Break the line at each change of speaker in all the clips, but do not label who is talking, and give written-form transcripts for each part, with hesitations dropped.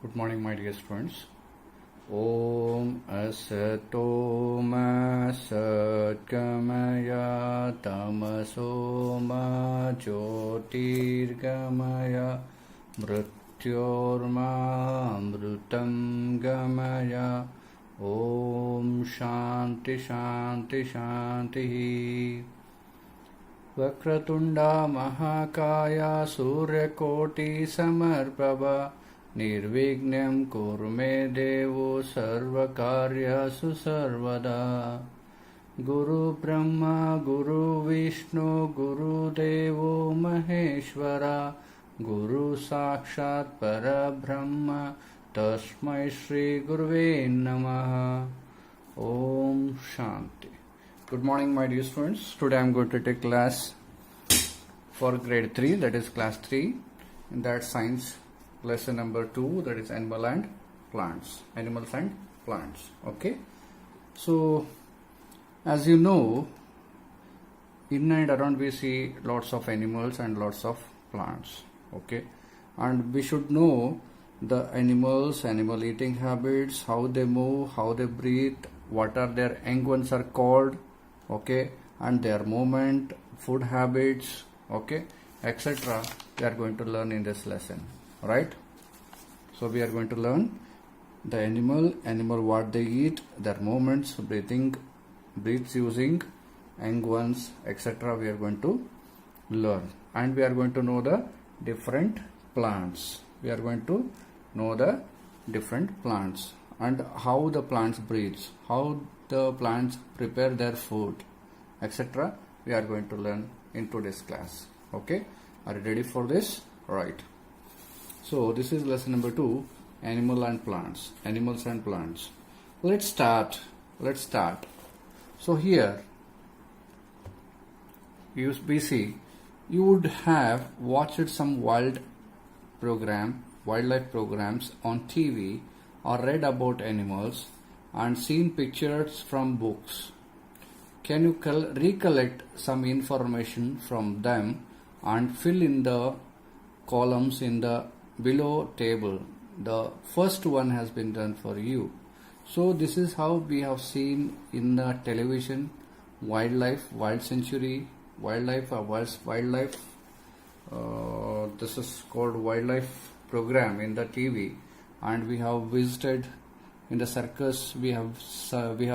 Good morning, my dear students. Om Asato Ma Satgamaya Tamaso Ma Jyotirgamaya Mrityorma Amrutam Gamaya. Om Shanti Shanti Shanti. Vakratunda Mahakaya Suryakoti Samarprabha Nirvignam Kurme Devo Sarvakaryasu Sarvada. Guru Brahma Guru Vishnu Guru Devo Maheshwara Guru Sakshat Parabrahma Tasmai Shri Guruve Namaha. Om Shanti. Good morning, my dear students. Today I am going to take class for grade 3, that is class 3, in that science lesson number 2, that is animals and plants. Okay. So, as you know, in and around we see lots of animals and lots of plants. Okay. And we should know the animals, animal eating habits, how they move, how they breathe, what are their young ones are called, okay, and their movement, food habits, okay, etc. We are going to learn in this lesson, right? So we are going to learn the animal what they eat, their movements, breaths using, young ones, etc. We are going to learn, and we are going to know the different plants. We are going to know the different plants and how the plants breathe, how the plants prepare their food, etc. We are going to learn in today's class. Okay, are you ready for this? Right. So this is lesson number 2, animals and plants. Let's start. So here we see you would have watched some wildlife programs on TV or read about animals and seen pictures from books. Can you recollect some information from them and fill in the columns in the below table? The first one has been done for you. So this is how we have seen in the television wildlife, wild century, wildlife. This is called wildlife program in the TV, and we have visited in the circus. We have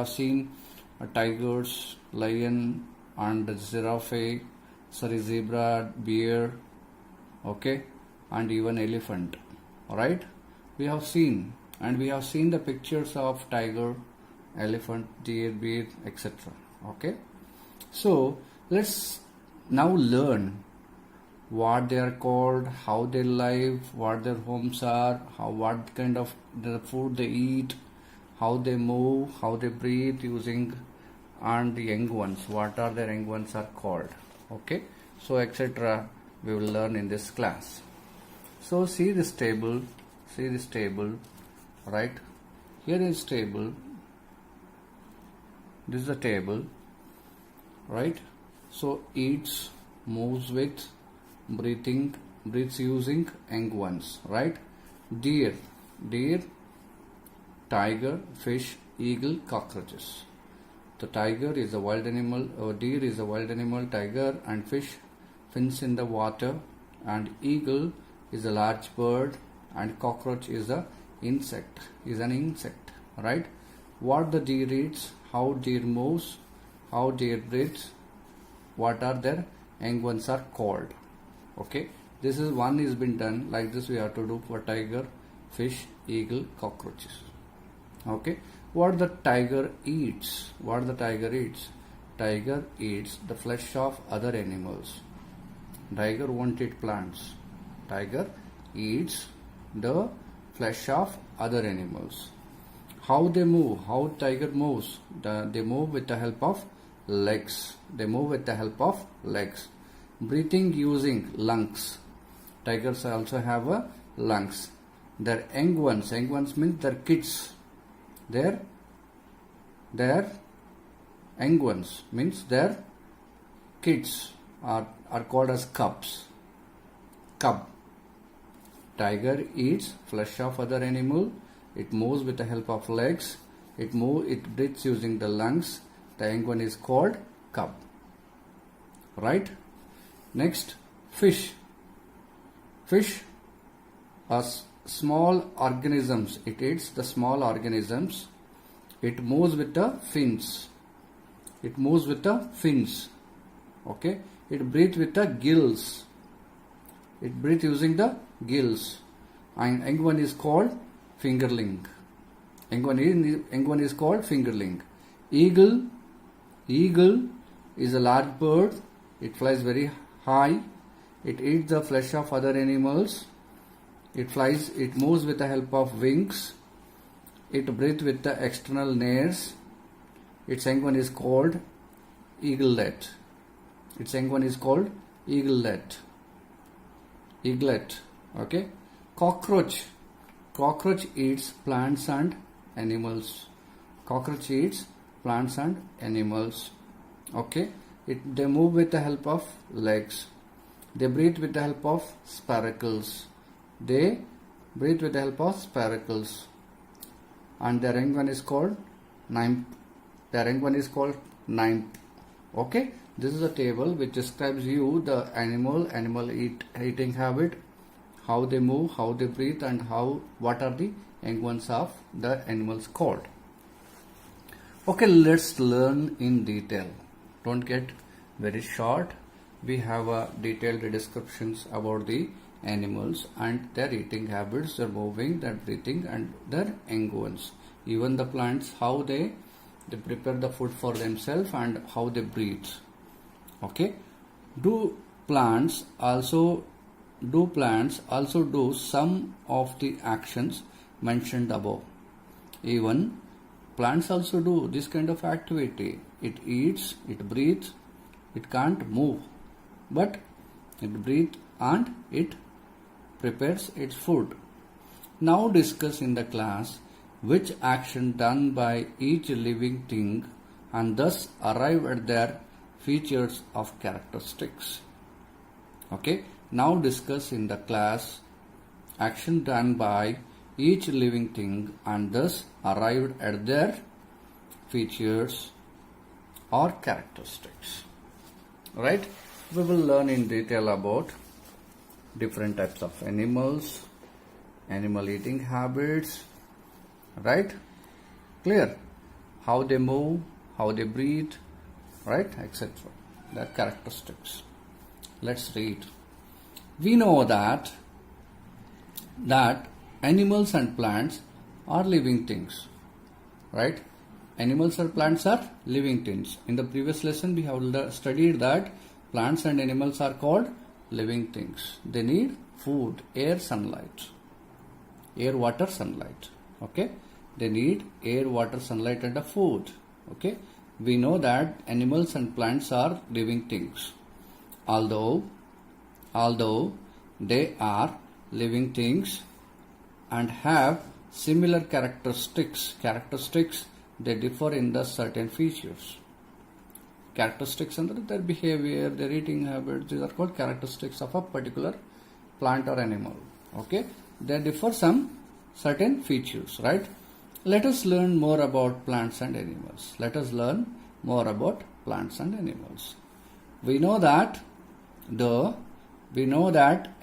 seen tigers, lion, and zebra, bear, okay, and even elephant. Alright, we have seen the pictures of tiger, elephant, deer, bear, etc. Okay, so let's now learn what they are called, how they live, what their homes are, what kind of the food they eat, how they move, how they breathe using, and the young ones, what are their young ones are called. Okay, so etc. we will learn in this class. So see this table, right? Here is table. This is the table, right? So eats, moves with, breathes using young ones, right? Deer, tiger, fish, eagle, cockroaches. The tiger is a wild animal, deer is a wild animal, tiger and fish fins in the water, and eagle is a large bird, and cockroach is an insect, right? What the deer eats, how deer moves, how deer breathes, what are their young ones are called. Okay, this is one is been done like this. We have to do for tiger, fish, eagle, cockroaches. Okay, what the tiger eats? Tiger eats the flesh of other animals. Tiger won't eat plants. Tiger eats the flesh of other animals. How they move? How tiger moves? They move with the help of legs. Breathing using lungs. Tigers also have lungs. Their young ones means their kids. Their young ones means their kids are called as cubs. Tiger eats flesh of other animal. It moves with the help of legs. It breathes using the lungs. The young one is called cub. Right? Next, fish. Fish are small organisms. It eats the small organisms. It moves with the fins. It moves with the fins. Okay? It breathes with the gills. It breathes using the gills. And young one is called fingerling. Young one is called fingerling. Eagle is a large bird. It flies very high. It eats the flesh of other animals. It flies. It moves with the help of wings. It breathes with the external nares. Its young one is called eaglet. Its young one is called eaglet. Eaglet. Okay. Cockroach. Cockroach eats plants and animals. Cockroach eats plants and animals. Okay. They move with the help of legs. They breathe with the help of spiracles. They breathe with the help of spiracles. And their young one is called nymph. Their young one is called nymph. Okay. This is a table which describes you the animal eating habit, how they move, how they breathe, and what are the young ones of the animals called. Okay, let's learn in detail. Don't get very short. We have detailed descriptions about the animals and their eating habits, their moving, their breathing, and their young ones. Even the plants, how they prepare the food for themselves and how they breathe. Okay. Do plants also do some of the actions mentioned above? Even plants also do this kind of activity. It eats, it breathes, it can't move, but it breathes and it prepares its food. Now discuss in the class which action done by each living thing and thus arrive at their features of characteristics. Okay. Now discuss in the class action done by each living thing and thus arrived at their features or characteristics. Right? We will learn in detail about different types of animals, animal eating habits. Right? Clear? How they move, how they breathe, right, etc. Their characteristics. Let's read. We know that animals and plants are living things, right? Animals and plants are living things. In the previous lesson, we have studied that plants and animals are called living things. They need food, air, sunlight. Air, water, sunlight. Okay? They need air, water, sunlight, and a food. Okay? We know that animals and plants are living things. Although they are living things and have similar characteristics, they differ in the certain features. Characteristics under their behavior, their eating habits, these are called characteristics of a particular plant or animal. Okay? They differ some certain features, right? Let us learn more about plants and animals. Let us learn more about plants and animals. We know that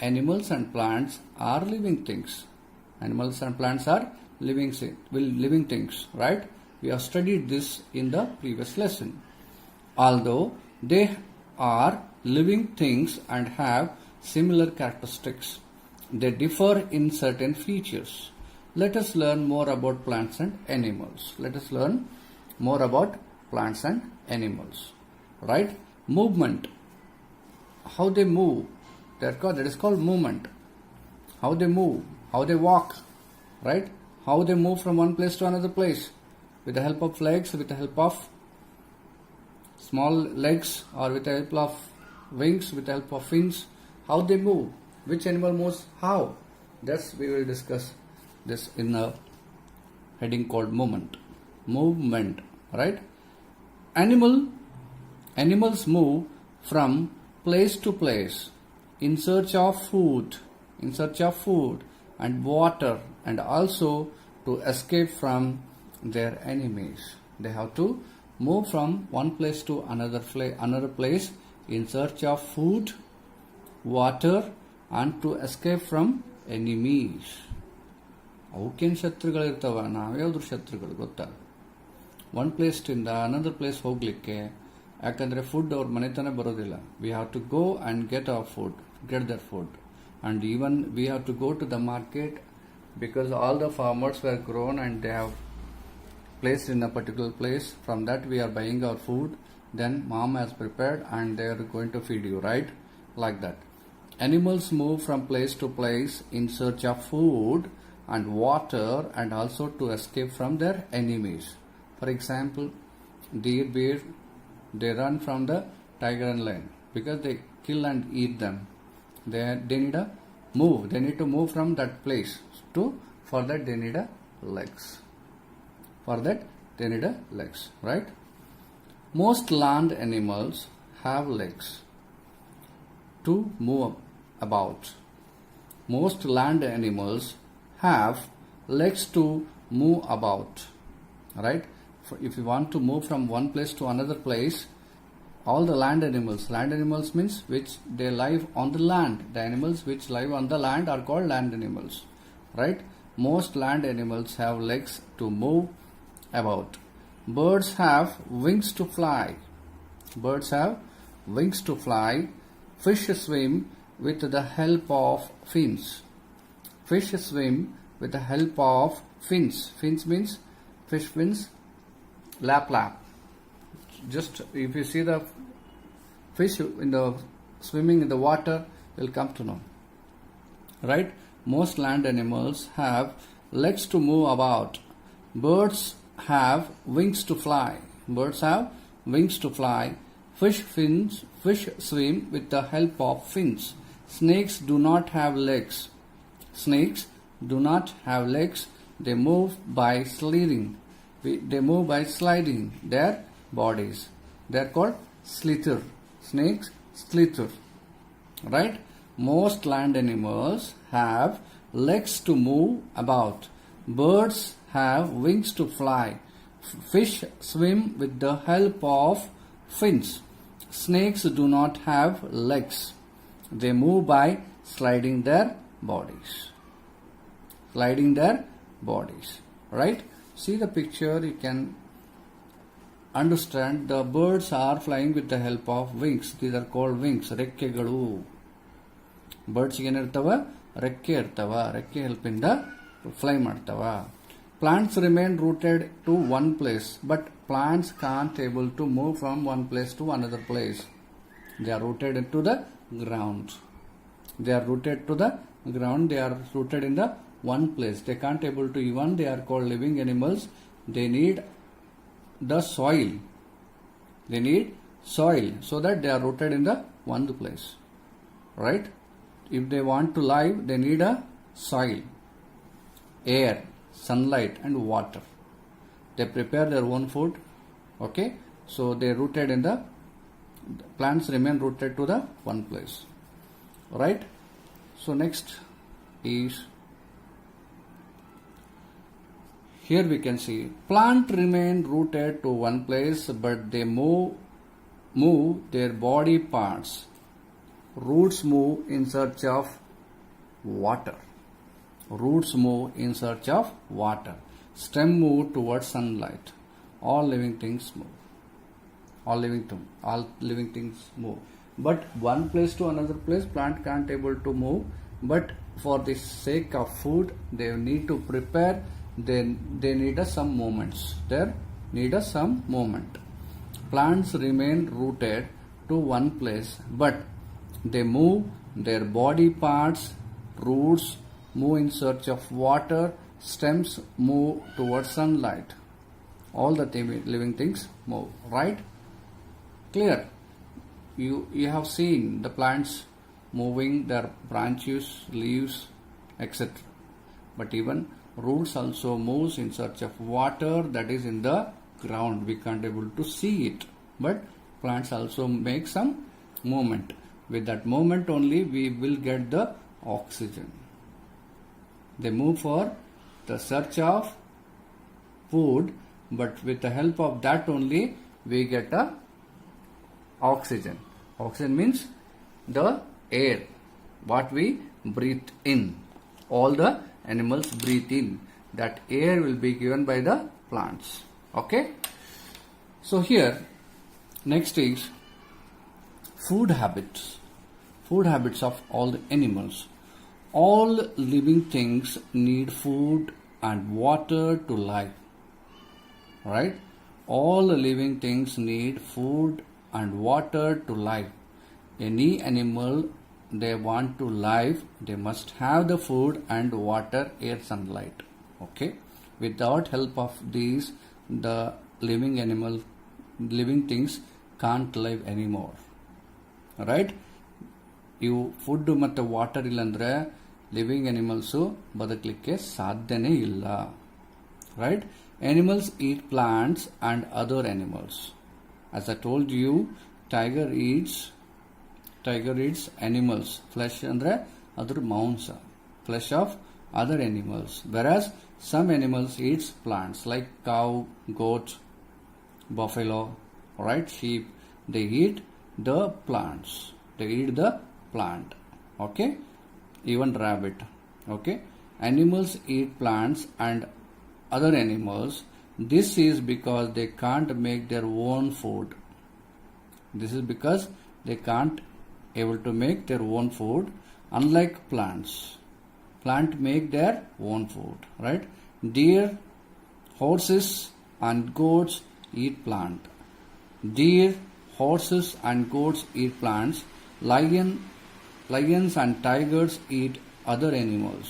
animals and plants are living things. Animals and plants are living things, right? We have studied this in the previous lesson. Although they are living things and have similar characteristics, they differ in certain features. Let us learn more about plants and animals. Let us learn more about plants and animals. Right? Movement. How they move. That is called movement. How they move. How they walk. Right? How they move from one place to another place. With the help of legs, with the help of small legs, or with the help of wings, with the help of fins. How they move. Which animal moves how. That's we will discuss this in a heading called movement. Right? Animals move from place to place in search of food. in search of food and water, and also to escape from their enemies. They have to move from one place to another place in search of food, water, and to escape from enemies. ಅವಕ್ಕೇನು ಶತ್ರುಗಳಿರ್ತಾವ, ನಾವ್ಯಾವ್ದ್ರ ಶತ್ರುಗಳು ಗೊತ್ತಾ? One ಪ್ಲೇಸ್ಟಿಂದ another place ಹೋಗ್ಲಿಕ್ಕೆ, ಯಾಕಂದರೆ food ಅವ್ರ ಮನೆತನ ಬರೋದಿಲ್ಲ. We have to go and get our food, get their food. And even we have to go to the market because all the farmers were grown and they have placed in a particular place. From that we are buying our food. Then mom has prepared and they are going to feed you, right? Like that. Animals move from place to place in search of food and water and also to escape from their enemies. For example, deer, they run from the tiger and lion because they kill and eat them. They need a move. They need to move from that place. For that they need a legs. For that they need a legs, right? Most land animals have legs to move about. Most land animals have legs to move about, right? If you want to move from one place to another place, all the land animals means which they live on the land. The animals which live on the land are called land animals, right? Most land animals have legs to move about. Birds have wings to fly. Birds have wings to fly. Fish swim with the help of fins. Fish swim with the help of fins. Fins means fish fins, lap. Just if you see the fish in the swimming in the water, you'll come to know, right? Most land animals have legs to move about. Birds have wings to fly. Birds have wings to fly. Fish swim with the help of fins. Snakes do not have legs. Snakes do not have legs. They move by sliding. They move by sliding their bodies. They are called slither. Snakes, slither. Right? Most land animals have legs to move about. Birds have wings to fly. Fish swim with the help of fins. Snakes do not have legs. They move by sliding their bodies. Sliding their bodies. Right? See the picture, you can understand the birds are flying with the help of wings. These are called wings. ರೆಕ್ಕೆಗಳು. Birds ಏನಿರ್ತಾವ? ರೆಕ್ಕೆ ಇರ್ತಾವ. ರೆಕ್ಕೆ help ಇಂದ fly ಮಾಡ್ತಾವ. Plants remain rooted to one place, but plants can't able to move from one place to another place. They are rooted into the ground. They are rooted to the ground. They are rooted in the one place. They can't able to even. They are called living animals. They need the soil. They need soil so that they are rooted in the one place. Right? If they want to live, they need a soil, air, sunlight and water. They prepare their own food. Okay? So they are rooted in the plants remain rooted to the one place. Right? So next is here we can see plant remain rooted to one place, but they move their body parts. Roots move in search of water. Roots move in search of water. Stem move towards sunlight. All living things move. All living things move. But one place to another place, plant can't able to move. But for the sake of food, they need to prepare. They need some movements. There need some movement. Plants remain rooted to one place, but they move their body parts. Roots move in search of water. Stems move towards sunlight. All the living things move. Right? Clear? You have seen the plants moving their branches, leaves, etc. But even roots also moves in search of water that is in the ground. We can't able to see it. But plants also make some movement. With that movement only we will get the oxygen. They move for the search of food, but with the help of that only we get a oxygen. Oxygen means the air what we breathe in. All the animals breathe in. That air will be given by the plants. Okay. So here next is food habits. Food habits of all the animals. All living things need food and water to live. Right? All living things need food and water to live. Any animal they want to live, they must have the food and water, air, sunlight. Okay? Without help of these, the living things can't live anymore. Right? ಇವು food ಮತ್ತು water ಇಲ್ಲಾಂದ್ರೆ living animals ಬದುಕಲಿಕ್ಕೆ ಸಾಧ್ಯನೇ ಇಲ್ಲ. Right? Animals eat plants and other animals. As I told you, tiger eats animals. Flesh andre adar maunsa. Flesh of other animals. Whereas some animals eats plants like cow, goat, buffalo, right? Sheep. They eat the plants. They eat the plant. Okay? Even rabbit. Okay? Animals eat plants and other animals. This is because they can't make their own food. This is because they can't able to make their own food. Unlike plants, plant make their own food. Right? Deer, horses and goats eat plant. Deer, horses and goats eat plants. Lions and tigers eat other animals.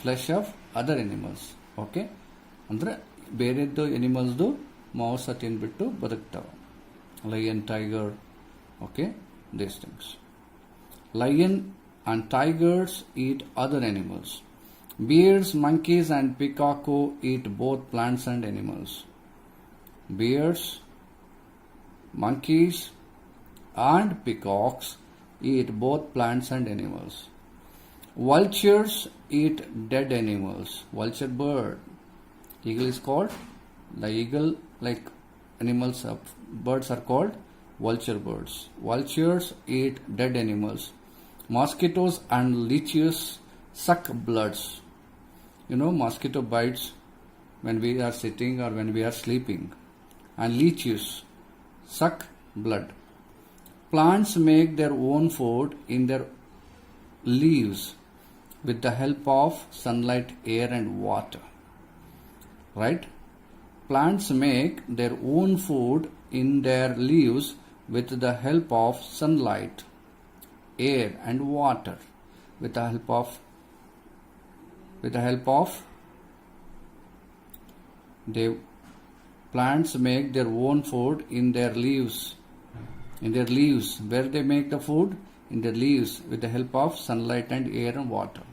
Flesh of other animals. Okay? ಅಂದ್ರೆ ಬೇರೆದ್ದು ಎನಿಮಲ್ಸ್ದು ಮಾಂಸ ತಿಂದ್ಬಿಟ್ಟು ಬದುಕ್ತಾವೆ. Lion, tiger, okay, these things. Lion and tigers eat other animals. Bears, monkeys and peacock eat both plants and animals. Bears, monkeys and peacocks eat both plants and animals. Vultures eat dead animals. Vulture bird. Eagle is called the eagle, like animals, birds are called vulture birds. Vultures eat dead animals. Mosquitoes and leeches suck bloods. You know, mosquito bites when we are sitting or when we are sleeping. And leeches suck blood. Plants make their own food in their leaves with the help of sunlight, air and water. Right? Plants make their own food in their leaves with the help of sunlight, air and water. With the help of plants make their own food in their leaves. Where they make the food? In their leaves with the help of sunlight and air and water.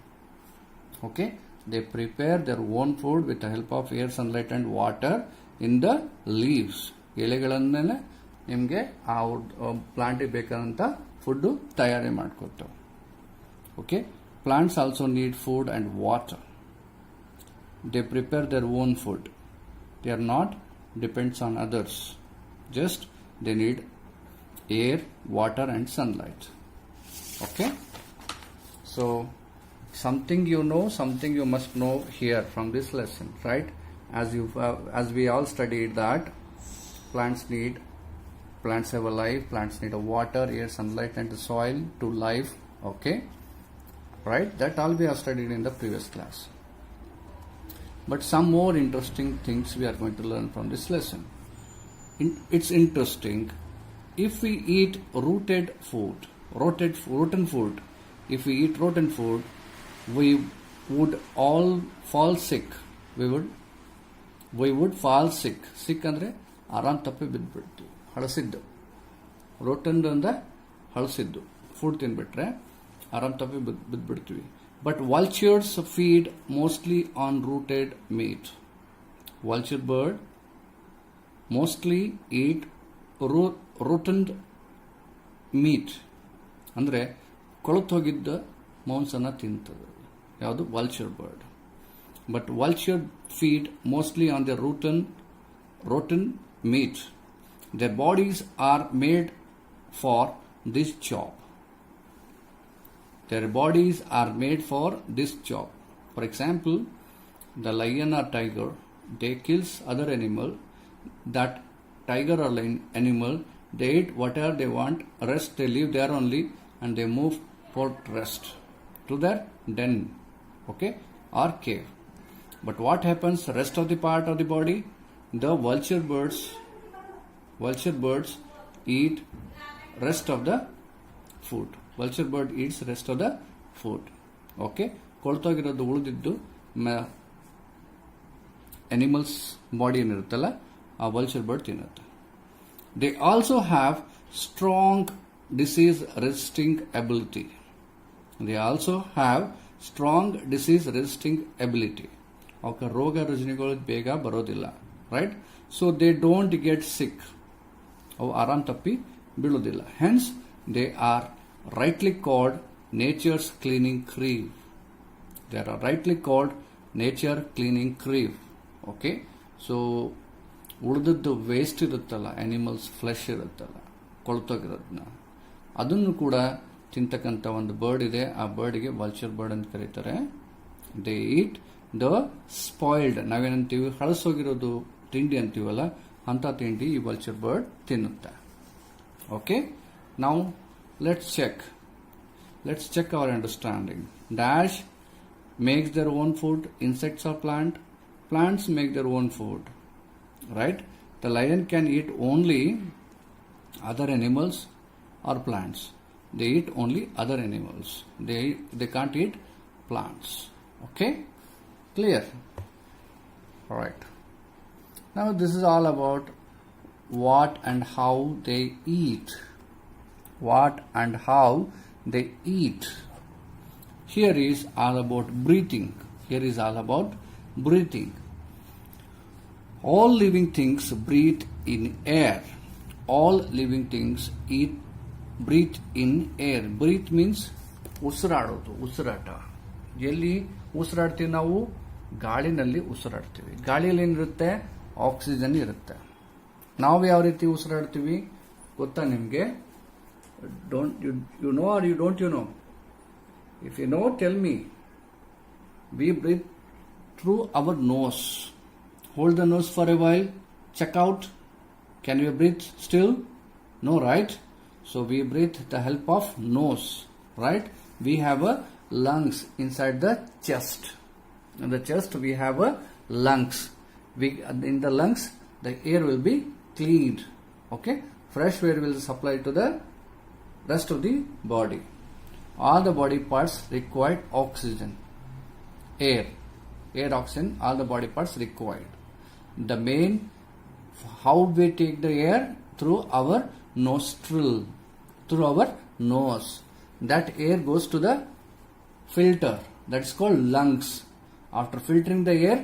Okay? They prepare their own food with the help of air, sunlight and water in the leaves. ಎಲೆಗಳನ್ನೆಲ್ಲ ನಿಮಗೆ ಆ ಪ್ಲಾಂಟಿಗೆ ಬೇಕಾದಂಥ food ತಯಾರಿ ಮಾಡ್ಕೊಳ್ತವೆ. Okay? Plants also need food and water. They prepare their own food. They are not depends on others. Just they need air, water and sunlight. Okay? So something you know, something you must know here from this lesson, right? As we all studied that plants have a life, plants need a water, air, sunlight and the soil to live. Okay? Right? That all we have studied in the previous class. But some more interesting things we are going to learn from this lesson. It's interesting. If we eat rotten food, if we eat rotten food, we would all fall sick. We would fall sick. Sick ಅಂದ್ರೆ ಆರಾಮ್ ತಪ್ಪಿ ಬಿದ್ದುಬಿಡ್ತು. ಹಳಸಿದ್ದು. Rotten ಅಂದ್ರೆ ಹಳಸಿದ್ದು. Food ತಿನ್ಬಿಟ್ರೆ ಆರಾಮ್ ತಪ್ಪಿ ಬಿದ್ದುಬಿಡ್ತೀವಿ. But vultures feed mostly on rotted meat. Vulture bird mostly eat rotten meat. ಅಂದ್ರೆ ಕೊಳತು ಹೋಗಿದ್ದ ಮಾಂಸನ ತಿಂತದೆ. ಯಾವುದು? Vulture bird. But vulture feed mostly on the rotten meat. Their bodies are made for this job. Their bodies are made for this job. For example, the lion or tiger, they kills other animal. That tiger or lion animal, they eat whatever they want. Rest, they live there only, and they move for rest to their den, okay, or cave. But what happens rest of the part of the body? The vulture birds eat rest of the food. Vulture bird eats rest of the food. Okay? ಕೊಳ್ತೋಗಿರೋದು ಉಳಿದಿದ್ದು animals body ಏನಿರುತ್ತಲ್ಲ ಆ vulture bird ತಿನ್ನುತ್ತೆ. They also have strong disease resisting ability. They also have strong disease resisting ability. ಅವಕ್ಕೆ ರೋಗ ರುಜಿನಗಳು ಬೇಗ ಬರೋದಿಲ್ಲ, right? So they don't get sick. ಅವು ಆರಾಮ್ ತಪ್ಪಿ ಬೀಳೋದಿಲ್ಲ. Hence they are rightly called nature's cleaning crew. They are rightly called nature cleaning crew. Okay, so ಉಳಿದದ್ದು ವೇಸ್ಟ್ ಇರುತ್ತಲ್ಲ, ಆನಿಮಲ್ಸ್ ಫ್ಲೆಶ್ ಇರುತ್ತಲ್ಲ, ಕೊಳ್ತೋಗಿರೋದನ್ನ, ಅದನ್ನು ಕೂಡ ತಿಂತಕ್ಕಂಥ ಒಂದು ಬರ್ಡ್ ಇದೆ. ಆ ಬರ್ಡ್ಗೆ ವಲ್ಚರ್ ಬರ್ಡ್ ಅಂತ ಕರೀತಾರೆ. ದೇ ಈಟ್ ದ ಸ್ಪಾಯಿಲ್ಡ್, ನಾವೇನಂತೀವಿ ಹಳಸೋಗಿರೋದು ತಿಂಡಿ ಅಂತೀವಲ್ಲ, ಅಂತ ತಿಂಡಿ ಈ ವಲ್ಚರ್ ಬರ್ಡ್ ತಿನ್ನುತ್ತೆ. ಓಕೆ, ನಾವು let's check our understanding. Dash makes their own food, insects or plants make their own food, right? The lion can eat only other animals or plants. They eat only other animals. They can't eat plants. Okay? Clear? Alright. Now this is all about what and how they eat. What and how they eat. Here is all about breathing. All living things breathe in air. All living things breathe in air. Breathe means ಉಸಿರಾಡೋದು, ಉಸಿರಾಟ. ಎಲ್ಲಿ ಉಸಿರಾಡ್ತೀವಿ ನಾವು? ಗಾಳಿನಲ್ಲಿ ಉಸಿರಾಡ್ತೀವಿ. ಗಾಳಿಯಲ್ಲಿ ಏನಿರುತ್ತೆ? Oxygen ಇರುತ್ತೆ. ನಾವು ಯಾವ ರೀತಿ ಉಸಿರಾಡ್ತೀವಿ ಗೊತ್ತಾ ನಿಮಗೆ? You know or you don't you know? If you know, tell me. We breathe through our nose. Hold the nose for a while. Check out. Can you breathe still? No, right? So we breathe the help of nose, right? We have a lungs inside the chest. In the chest we have a lungs. In the lungs the air will be cleaned. Okay? Fresh air will supply to the rest of the body. All the body parts require oxygen. Air, oxygen, all the body parts required. The main, how we take the air? Through our nostril, through our nose. That air goes to the filter, that's called lungs. After filtering the air,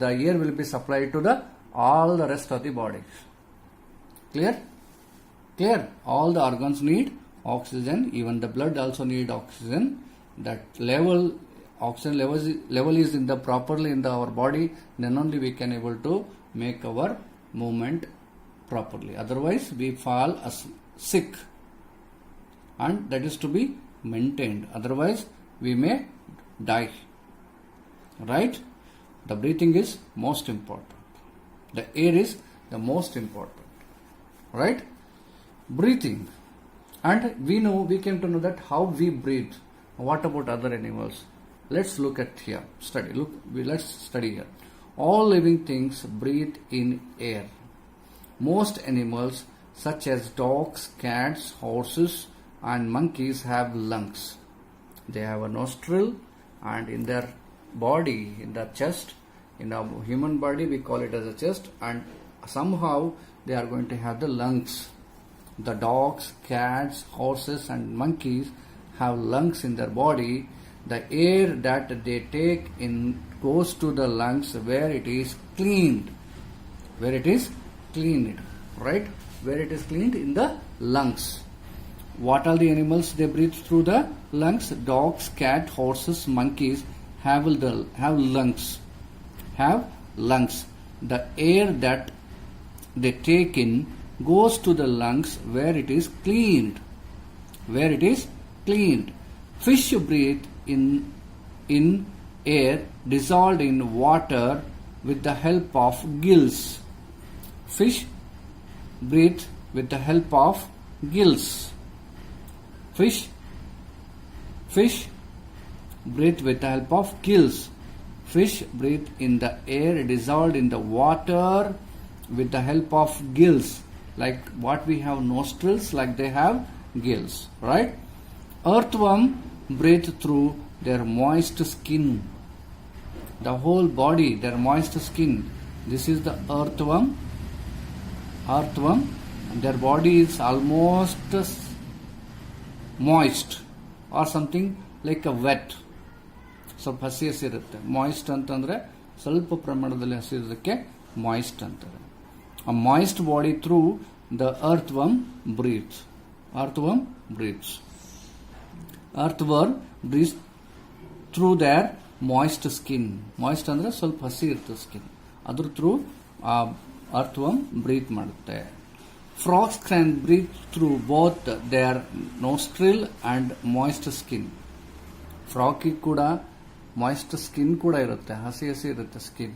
the air will be supplied to all the rest of the body. Clear? All the organs need oxygen, even the blood also need oxygen. That oxygen level is in the properly in our body, then only we can able to make our movement properly. Otherwise we fall sick, and that is to be maintained. Otherwise we may die, right? The breathing is most important. The air is the most important, right? Breathing. And we came to know that how we breathe. What about other animals? Let's look at here. Let's study here. All living things breathe in air. Most animals such as dogs, cats, horses and monkeys have lungs. They have a nostril, and in their body, in the chest, in a human body we call it as a chest, and somehow they are going to have the lungs. The dogs, cats, horses and monkeys have lungs in their body. The air that they take in goes to the lungs where it is cleaned. Right? Where it is cleaned in the lungs. What are the animals they breathe through the lungs? Dogs, cat, horses, monkeys have lungs. Have lungs. The air that they take in goes to the lungs where it is cleaned. Where it is cleaned. Fish breathe in air dissolved in water with the help of gills. Fish breathe with the help of gills. Fish breathe with the help of gills. Fish breathe in the air dissolved in the water with the help of gills. Like what we have nostrils, like they have gills, right? Earthworm breathe through their moist skin. The whole body, their moist skin. This is the earthworm. Earthworm. Their body is almost moist or something like a wet. ಸ್ವಲ್ಪ ಹಸಿ ಹಸಿ ಇರುತ್ತೆ. Moist ಅಂತಂದ್ರೆ ಸ್ವಲ್ಪ ಪ್ರಮಾಣದಲ್ಲಿ ಹಸಿ ಇರೋದಕ್ಕೆ moist ಅಂತಾರೆ. A moist body through the earthworm breathes. Earthworm breathes. Earthworm breathes through their moist skin. Moist ಅಂದ್ರೆ ಸ್ವಲ್ಪ ಹಸಿ ಇರುತ್ತೆ ಸ್ಕಿನ್. ಅದ್ರ ಥ್ರೂ earthworm breathe ಮಾಡುತ್ತೆ. Frogs can breathe through both their nostril and moist skin. Frog ಕೂಡ moist skin ಕೂಡ ಇರುತ್ತೆ, ಹಸಿ ಹಸಿ ಇರುತ್ತೆ ಸ್ಕಿನ್.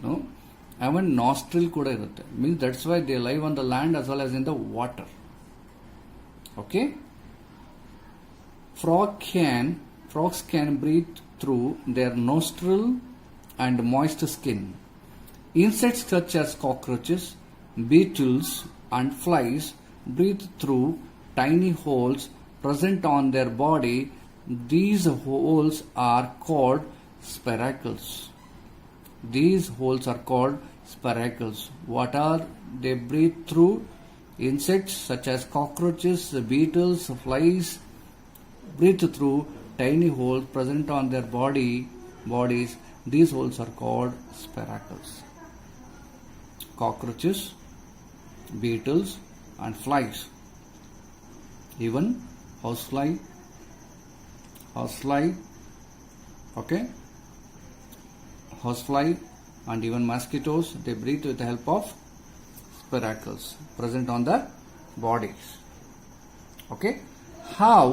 Even nostril ಕೂಡ ಇರುತ್ತೆ. Means that's why they live on the land as well as in the water. Okay? Frogs can breathe through their nostril and moist skin. Insects such as cockroaches, beetles and flies breathe through tiny holes present on their body. These holes are called spiracles. These holes are called spiracles. What are they breathe through? Insects such as cockroaches, beetles, flies breathe through tiny holes present on their bodies. These holes are called spiracles. Cockroaches, beetles and flies. Even housefly, okay? Housefly and even mosquitoes, they breathe with the help of spiracles present on the bodies. Okay? How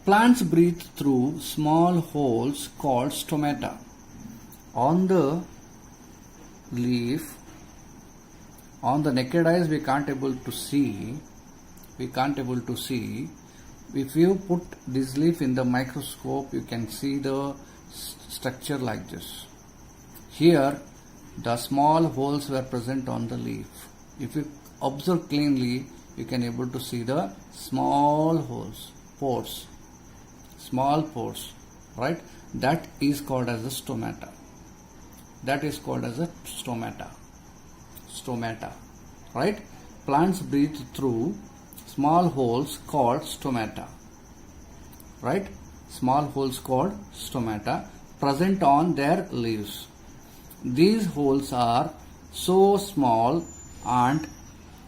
plants breathe through small holes called stomata. On the leaf, on the naked eyes we can't able to see. If you put this leaf in the microscope, you can see the structure like this. Here, the small holes were present on the leaf. If you observe cleanly, you can able to see the small holes, pores, small pores, right? That is called as a stomata. That is called as a stomata. Stomata, right? Plants breathe through small holes called stomata, right? Small holes called stomata present on their leaves. These holes are so small and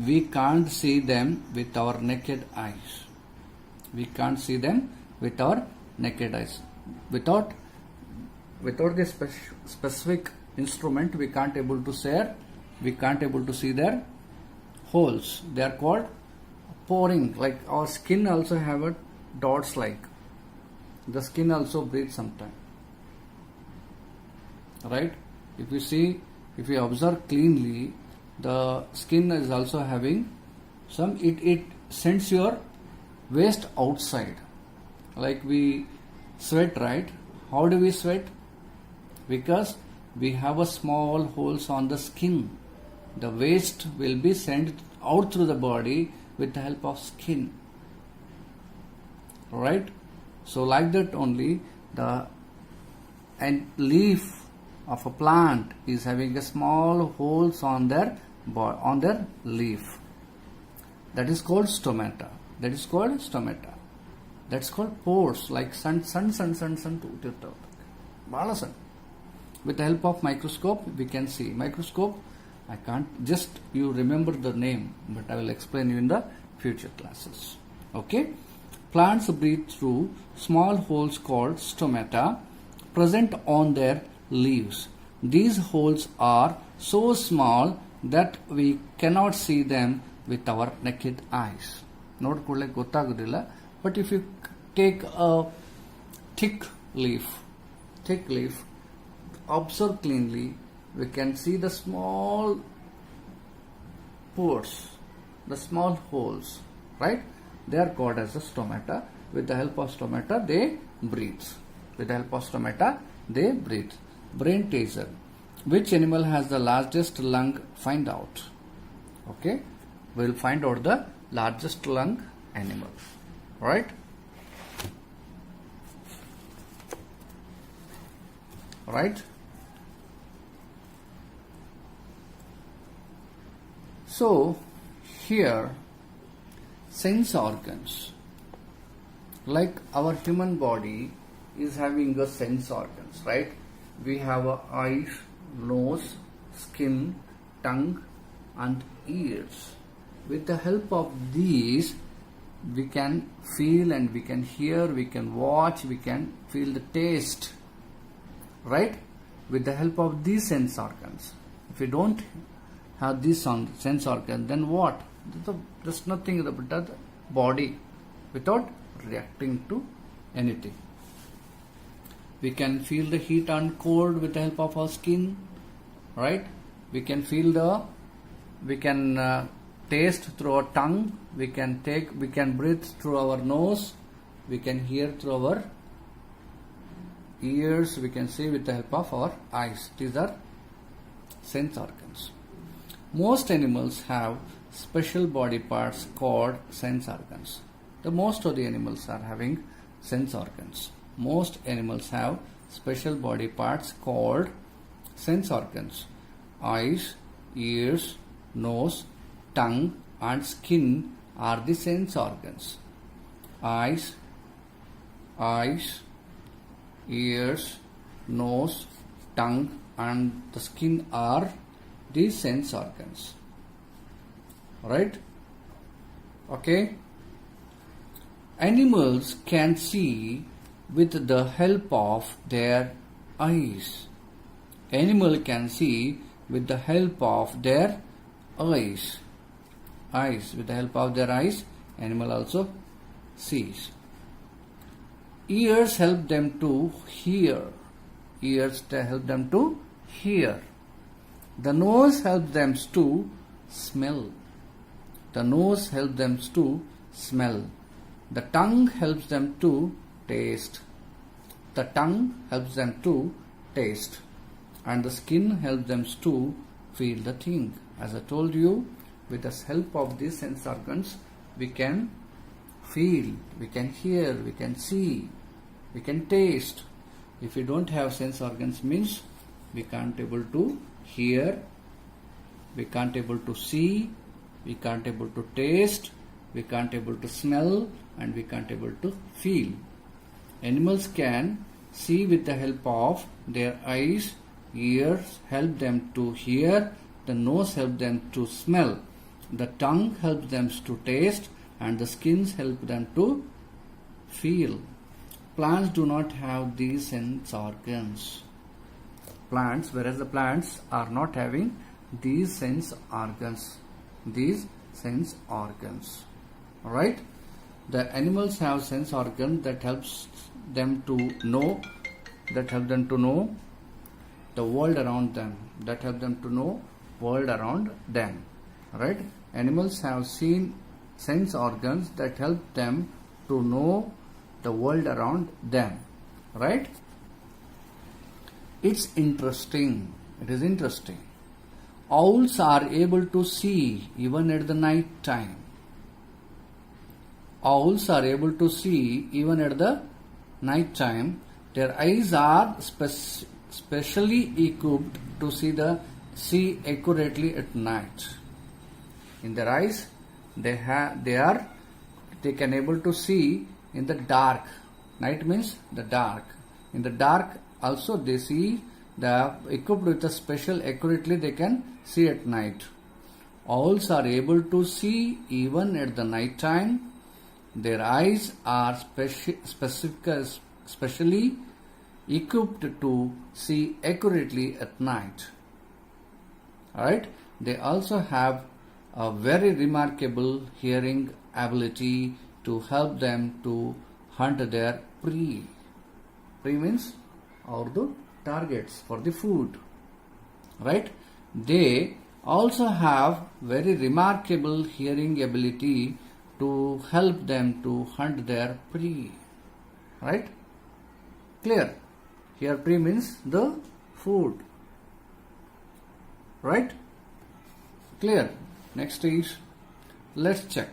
we can't see them with our naked eyes. We can't see them with our naked eyes. Without this specific instrument, we can't able to see their holes. They are called poring. Like our skin also have a dots like. The skin also breathes sometimes. Right? If you observe cleanly, the skin is also having some, it sends your waste outside. Like we sweat, right? How do we sweat? Because we have a small holes on the skin. The waste will be sent out through the body with the help of skin. Right? So like that only the leaf of a plant is having a small holes on their leaf. That is called stomata. That's called pores. Like sun bala sun. With the help of microscope we can see. Microscope I can't, just you remember the name, but I will explain you in the future classes. Okay? Plants breathe through small holes called stomata present on their leaves. These holes are so small that we cannot see them with our naked eyes. ನೋಡ್ಕೊಳ್ಳೆ ಗೊತ್ತಾಗೋದಿಲ್ಲ. But if you take a thick leaf, observe cleanly, we can see the small pores, the small holes, right? They are called as the stomata. With the help of stomata, they breathe. With the help of stomata, they breathe. Brain teaser. Which animal has the largest lung? Find out. Okay? We will find out the largest lung animal. Right? Right? So, here, sense organs, like our human body is having a sense organs, right? We have a eyes, nose, skin, tongue and ears. With the help of these, we can feel and we can hear, we can watch, we can feel the taste, right? With the help of these sense organs. If we don't have these sense organs, then what? There's nothing but the body without reacting to anything. We can feel the heat and cold with the help of our skin, right? We can feel taste through our tongue. We can breathe through our nose. We can hear through our ears. We can see with the help of our eyes. These are sense organs. Most animals have special body parts called sense organs. Most of the animals are having sense organs. Most animals have special body parts called sense organs. Eyes, ears, nose, tongue and skin are the sense organs. Eyes, ears, nose, tongue and the skin are these sense organs. Right? Okay? Animals can see with the help of their eyes. Animal can see with the help of their eyes. With the help of their eyes, animal also sees. Ears help them to hear. The nose helps them to smell. The tongue helps them to taste. And the skin helps them to feel the thing. As I told you, with the help of these sense organs, we can feel, we can hear, we can see, we can taste. If we don't have sense organs, means we can't able to hear, we can't able to see, we can't able to taste, we can't able to smell, and we can't able to feel. Animals can see with the help of their eyes. Ears help them to hear, the nose helps them to smell, the tongue helps them to taste, and the skins help them to feel. Plants do not have these sense organs. Whereas the plants are not having these sense organs. Alright? The animals have sense organs that helps them to know the world around them. Right? Animals have sense organs that help them to know the world around them. Right? It is interesting. Owls are able to see even at the night time. Their eyes are specially equipped to see accurately at night. In their eyes, they can able to see in the dark. Night means the dark. In the dark also they see They are equipped with a special accurately they can see at night. Owls are able to see even at the night time. Their eyes are specially equipped to see accurately at night. Alright, they also have a very remarkable hearing ability to help them to hunt their prey. Prey means the targets for the food. Right? They also have very remarkable hearing ability to help them to hunt their prey. Right? Clear? Here prey means the food. Right? Clear? Next is, let's check.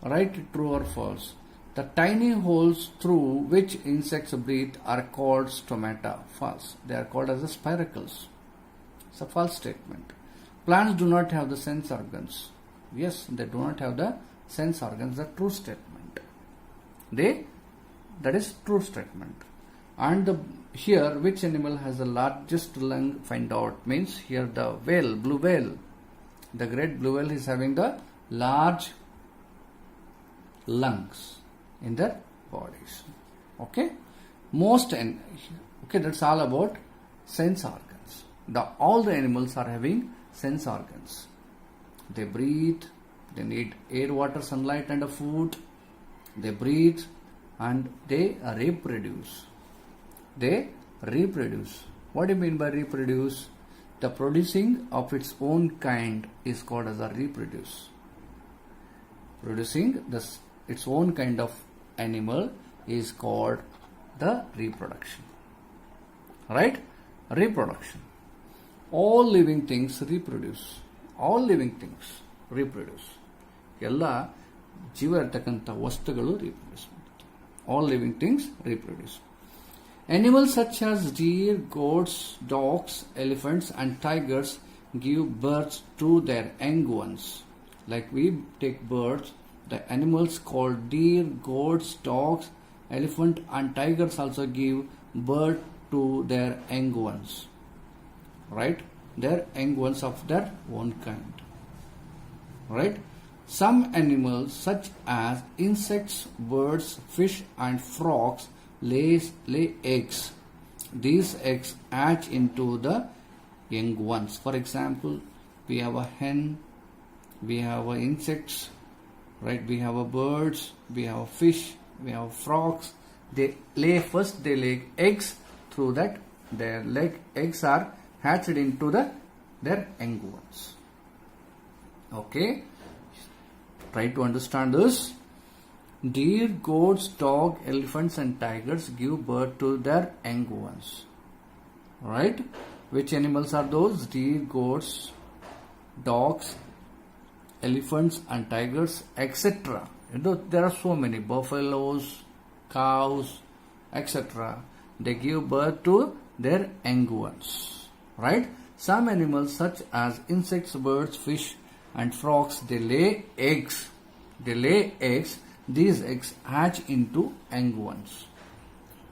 Write true or false. The tiny holes through which insects breathe are called stomata. False. They are called as the spiracles. It's a false statement. Plants do not have the sense organs. Yes, they do not have the sense organs. The true statement. That is true statement. And here, which animal has the largest lung? Find out. Means here the whale, blue whale. The great blue whale is having the large lungs in their bodies. Okay? Okay, that's all about sense organs. All the animals are having sense organs. They breathe, they need air, water, sunlight and food. They breathe and they reproduce. They reproduce. What do you mean by reproduce? The producing of its own kind is called as a reproduce. Producing its own kind of animal is called the reproduction. Right? Reproduction. All living things reproduce. All living things reproduce. ಎಲ್ಲ ಜೀವ ಇರತಕ್ಕಂಥ ವಸ್ತುಗಳು reproduce. All living things reproduce. Animals such as deer, goats, dogs, elephants and tigers give birth to their young ones. Like we take birds, the animals called deer, goats, dogs, elephant and tigers also give birth to their young ones. Right? Their young ones of their own kind. Right? Some animals such as insects, birds, fish and frogs lay eggs. These eggs hatch into the young ones. For example, we have a hen, we have insects, right? We have birds, we have fish, we have frogs. They lay eggs. Through that, their eggs are hatched into their young ones. Okay, try to understand this. Deer, goats, dog, elephants and tigers give birth to their young ones. Right? Which animals are those? Deer, goats, dogs, elephants and tigers, etc. There are so many. Buffaloes, cows, etc. They give birth to their young ones. Right? Some animals such as insects, birds, fish and frogs, they lay eggs. These eggs hatch into young ones.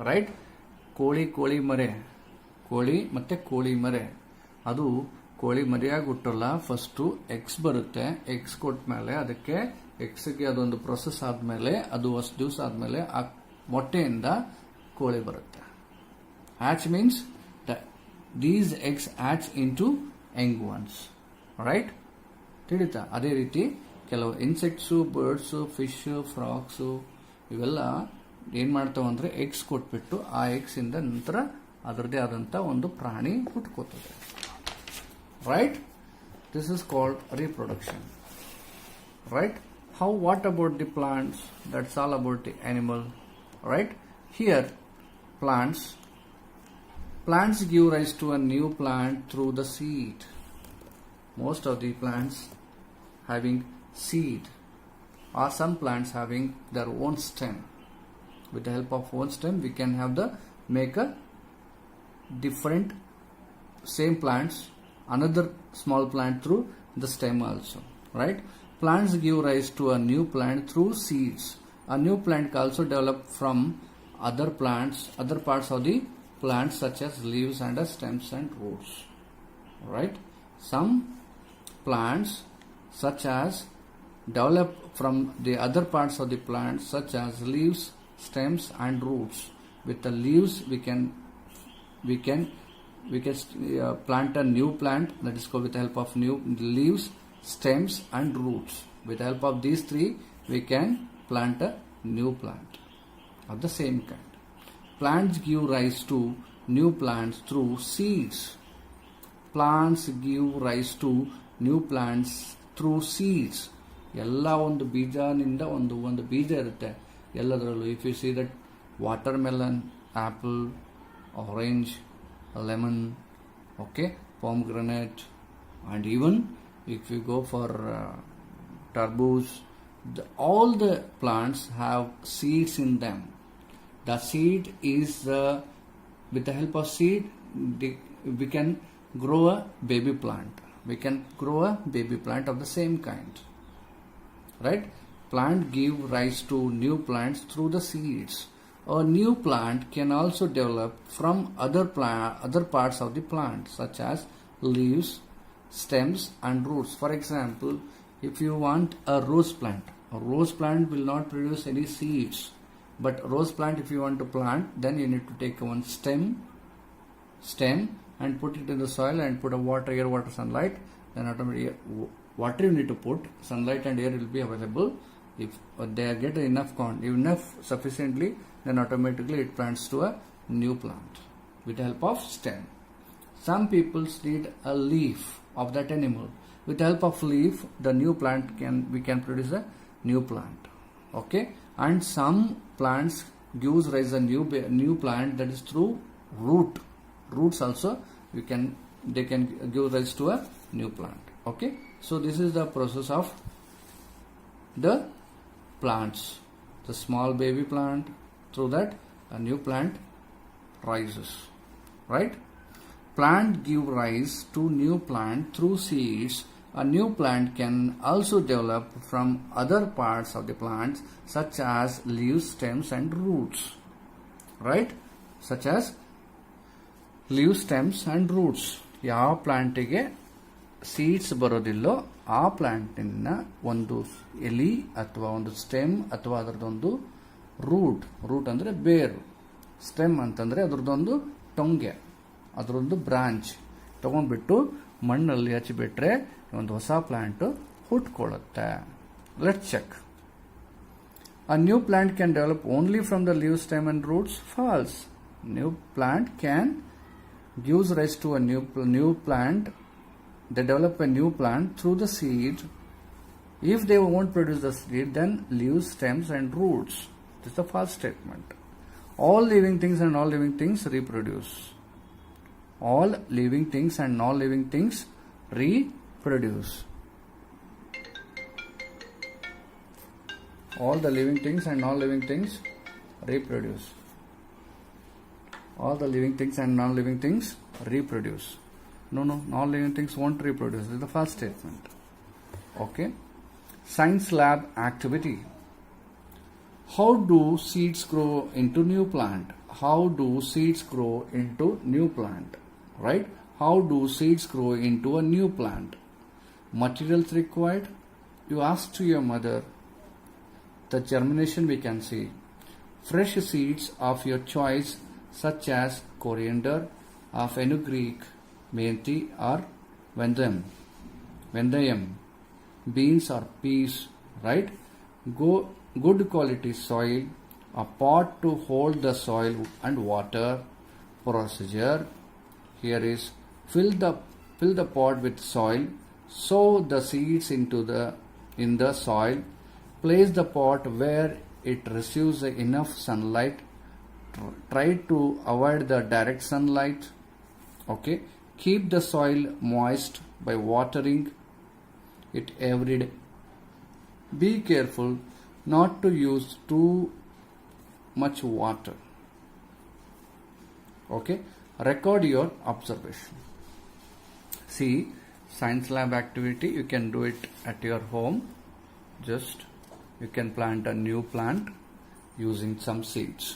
Right? ಕೋಳಿ ಮರೆ ಮತ್ತೆ ಕೋಳಿ ಮರೆ ಅದು ಕೋಳಿ ಮರಿಯಾಗಿ ಹುಟ್ಟಲ್ಲ. First eggs ಬರುತ್ತೆ. Eggs ಕೊಟ್ಮೇಲೆ ಅದಕ್ಕೆ ಎಗ್ಸ್ಗೆ ಅದೊಂದು ಪ್ರೊಸೆಸ್ ಆದ್ಮೇಲೆ ಅದು ಅಷ್ಟು ದಿವಸ ಆದ್ಮೇಲೆ ಆ ಮೊಟ್ಟೆಯಿಂದ ಕೋಳಿ ಬರುತ್ತೆ. Hatch means these eggs hatch into young ones. Right? ತಿಳಿತಾ? ಅದೇ ರೀತಿ ಕೆಲವು ಇನ್ಸೆಕ್ಟ್ಸು, ಬರ್ಡ್ಸು, ಫಿಶ್, ಫ್ರಾಕ್ಸು ಇವೆಲ್ಲ ಏನ್ ಮಾಡ್ತಾವ ಅಂದ್ರೆ ಎಗ್ಸ್ ಕೊಟ್ಬಿಟ್ಟು ಆ ಎಗ್ಸ್ ಇಂದ ನಂತರ ಅದರದೇ ಆದಂತ ಒಂದು ಪ್ರಾಣಿ ಹುಟ್ಕೋತದೆ. Right? This is called reproduction. Right? What about the plants? That's all about the animal. Right? Here, plants give rise to a new plant through the seed. Most of the plants having seed, or some plants having their own stem. With the help of one stem, we can make a different same plants, another small plant through the stem also. Right? Plants give rise to a new plant through seeds. A new plant can also develop from other parts of the plants such as leaves and stems and roots. Right? Some plants such as develop from the other parts of the plant such as leaves, stems and roots. With the leaves we can plant a new plant, that is called with the help of new leaves, stems and roots. With the help of these three we can plant a new plant of the same kind. Plants give rise to new plants through seeds. Plants give rise to new plants through seeds. ಎಲ್ಲ ಒಂದು ಬೀಜನಿಂದ ಒಂದು ಬೀಜ ಇರುತ್ತೆ ಎಲ್ಲದರಲ್ಲೂ. If U see that water melon, apple, orange, lemon, okay, pomegranate, and even if you go for tarboos, all the plants have seeds in them. The seed is with the help of seed we can grow a baby plant. We can grow a baby plant of the same kind. Right? Plant give rise to new plants through the seeds. A new plant can also develop from other parts of the plant such as leaves, stems and roots. For example, if you want a rose plant will not produce any seeds. But rose plant, if you want to plant, then you need to take one stem and put it in the soil and put a air, water, sunlight. Then automatically water you need to put, sunlight and air will be available. If they get enough sufficiently, then automatically it plants to a new plant with the help of stem. Some people need a leaf of that animal. With the help of leaf, the new plant we can produce a new plant. Okay, and some plants gives rise a new plant, that is through roots also they can give rise to a new plant. Okay, so this is the process of the plants. The small baby plant, through that a new plant rises. Right? Plant give rise to new plant through seeds. A new plant can also develop from other parts of the plants such as leaves, stems and roots. Right? Such as leaves, stems and roots. ಯಾವ ಪ್ಲಾಂಟಿಗೆ seeds ಬರೋದಿಲ್ಲೋ ಆ ಪ್ಲಾಂಟಿನ ಒಂದು ಎಲಿ ಅಥವಾ ಒಂದು stem ಅಥವಾ ಅದರದೊಂದು root ಅಂದರೆ ಬೇರು, stem ಅಂತಂದರೆ ಅದರದೊಂದು ಟೊಂಗೆ, ಅದರೊಂದು ಬ್ರಾಂಚ್ ತಗೊಂಡ್ಬಿಟ್ಟು ಮಣ್ಣಲ್ಲಿ ಹಚ್ಚಿಬಿಟ್ರೆ ಒಂದು ಹೊಸ ಪ್ಲಾಂಟ್ ಹುಟ್ಕೊಳ್ಳುತ್ತೆ. Let's check. A new plant can develop only from the leaves, stem and roots. False. New plant can gives rise to a new plant. They develop a new plant through the seed. If they won't produce the seed, then leaves, stems and roots. This is a false statement. All living things and non-living things reproduce. All living things and non-living things reproduce. All the living things and non-living things reproduce. All the living things and non-living things reproduce. No, non-living things won't reproduce. This is the false statement. Okay. Science lab activity. How do seeds grow into new plant? How do seeds grow into new plant? Right? How do seeds grow into a new plant? Materials required. You ask to your mother. The germination we can see. Fresh seeds of your choice such as coriander, fenugreek, methi or vandayam, beans or peas, right? Good quality soil, a pot to hold the soil and water. Procedure here is fill the pot with soil, sow the seeds in the soil. Place the pot where it receives enough sunlight. Try to avoid the direct sunlight. Okay. Keep the soil moist by watering it every day. Be careful not to use too much water. Okay. Record your observation. See, science lab activity, you can do it at your home. Just you can plant a new plant using some seeds.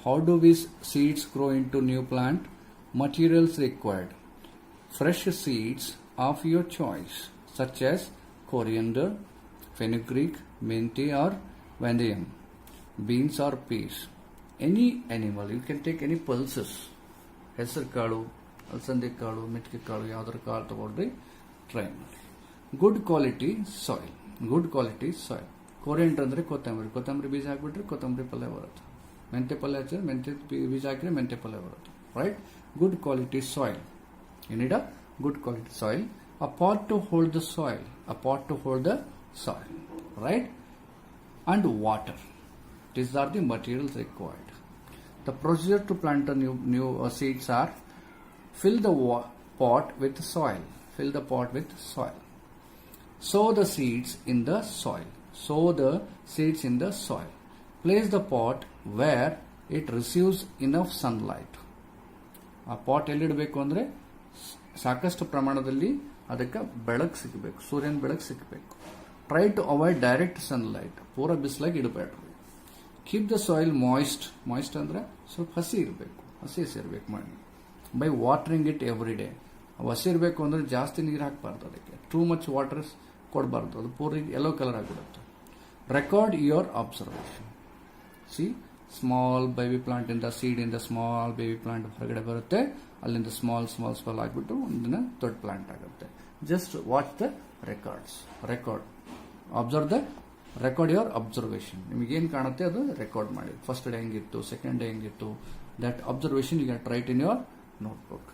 How do we seeds grow into new plant? Materials required. Fresh seeds of your choice, such as coriander, fenugreek, ಮೆಂತೆ or vanillin, beans or peas. Any animal, you can take any pulses. ಹೆಸರು ಕಾಳು, ಅಲಸಂದೆ ಕಾಳು, ಮೆಕ್ಕೆ ಕಾಳು, ಯಾವ್ದಾರ ಕಾಳು ತಗೊಂಡ್ರೆ ಟ್ರೈ ಮಾಡಿ. Good quality soil. Good quality soil. Coriander ಅಂದ್ರೆ ಕೊತ್ತಂಬರಿ ಬೀಜ ಹಾಕ್ಬಿಟ್ರೆ ಕೊತ್ತಂಬರಿ ಪಲ್ಯ ಬರುತ್ತೆ. ಮೆಂತೆ ಪಲ್ಯ ಹಾಕಿದ್ರೆ ಮೆಂತೆ ಬೀಜ ಹಾಕಿದ್ರೆ ಮೆಂತೆ ಪಲ್ಯ ಬರುತ್ತೆ. Right? Good quality soil. You need a good quality soil. A pot to hold the soil. A pot to hold the soil. Right? And water. These are the materials required. The procedure to plant the new seeds are: fill the pot with soil. Fill the pot with soil. Sow the seeds in the soil. Sow the seeds in the soil. Place the pot where it receives enough sunlight. ಆ pot ಎಲ್ಲಿಡಬೇಕು ಅಂದರೆ ಸಾಕಷ್ಟು ಪ್ರಮಾಣದಲ್ಲಿ ಅದಕ್ಕೆ ಬೆಳಕು ಸಿಗಬೇಕು, ಸೂರ್ಯನ ಬೆಳಕು ಸಿಗಬೇಕು. Try to avoid direct sunlight. ಪೂರ ಬಿಸಿಲಾಗಿ ಇಡಬೇಡ್ರಿ. Keep the soil moist. Moist ಅಂದ್ರೆ ಸ್ವಲ್ಪ ಹಸಿ ಇರಬೇಕು, ಹಸಿ ಇರಬೇಕು ಮಣ್ಣು. By watering it every day. ಹಸಿ ಇರಬೇಕು ಅಂದ್ರೆ ಜಾಸ್ತಿ ನೀರು ಹಾಕಬಾರ್ದು ಅದಕ್ಕೆ. ಟೂ ಮಚ್ ವಾಟರ್ ಕೊಡಬಾರ್ದು, ಅದು ಪೂರ ಯೆಲ್ಲೋ ಕಲರ್ ಆಗಿಬಿಡುತ್ತೆ. Record your observation. See small baby plant ಇಂದ ಸೀಡ್ ಇಂದ ಸ್ಮಾಲ್ ಬೇಬಿ ಪ್ಲಾಂಟ್ ಹೊರಗಡೆ ಬರುತ್ತೆ. ಅಲ್ಲಿಂದ ಸ್ಮಾಲ್ ಆಗಿಬಿಟ್ಟು ಒಂದಿನ ದೊಡ್ಡ ಪ್ಲಾಂಟ್ ಆಗುತ್ತೆ. Just watch the records. Record observe the record your observation. ನಿಮಗೇನು ಕಾಣುತ್ತೆ ಅದು ರೆಕಾರ್ಡ್ ಮಾಡಿ. ಫಸ್ಟ್ ಡೇ ಹೆಂಗಿತ್ತು, ಸೆಕೆಂಡ್ ಡೇ ಹೆಂಗಿತ್ತು, that observation you can write in your notebook.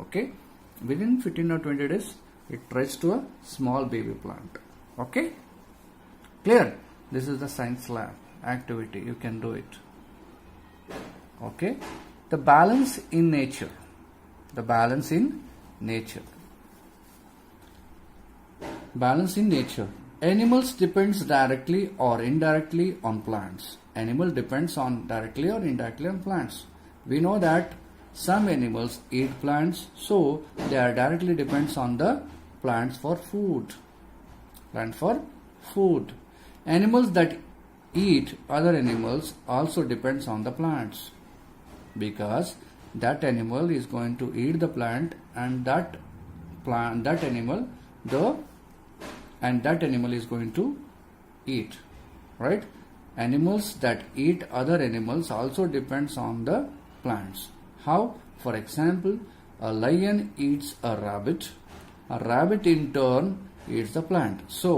Okay? Within 15 or 20 days it tries to a small baby plant. Okay? Clear? This is the science lab activity. You can do it. Okay? The balance in nature. The balance in nature. Balance in nature. Animals depends directly or indirectly on plants. Animal depends on directly or indirectly on plants. We know that some animals eat plants, so they are directly depends on the plants for food. Plant for food. Animals that eat other animals also depends on the plants, because that animal is going to eat the plant, and that animal is going to eat. Right? Animals that eat other animals also depends on the plants. How? For example, a lion eats a rabbit. A rabbit in turn eats the plant. So